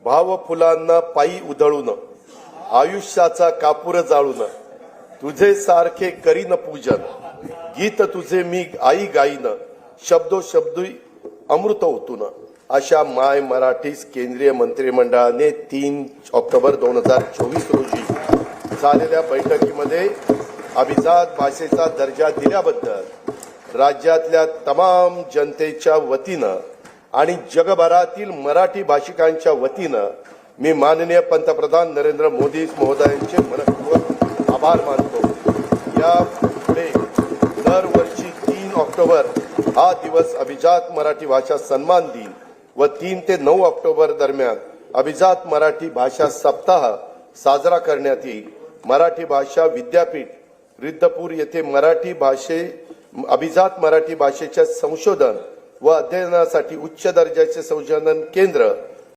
भाव फुलांना पायी उधळून आयुष्याचा कापूर जाळून तुझे सारखे करीन पूजन गीत तुझे मी आई गाईन शब्दोशब्दी अमृत ओतून अशा माय मराठीस केंद्रीय मंत्रिमंडळाने 3 ऑक्टोबर 2024 रोजी झालेल्या बैठकीमध्ये अभिजात भाषेचा दर्जा दिल्याबद्दल राज्यातल्या तमाम जनतेच्या वतीनं आणि जगभरातील मराठी भाषिकांच्या वतीनं मी माननीय पंतप्रधान नरेंद्र मोदी महोदयांचे मनपूर्वक आभार मानतो। या पुढे दरवर्षी 3 ऑक्टोबर हा दिवस अभिजात मराठी भाषा सन्मान दिन व 3 ते 9 ऑक्टोबर दरम्यान अभिजात मराठी भाषा सप्ताह साजरा करण्यात येईल। मराठी भाषा विद्यापीठ रिद्धपूर येथे अभिजात मराठी भाषेच्या संशोधन व अध्ययनासाठी उच्च दर्जाचे संशोधन केंद्र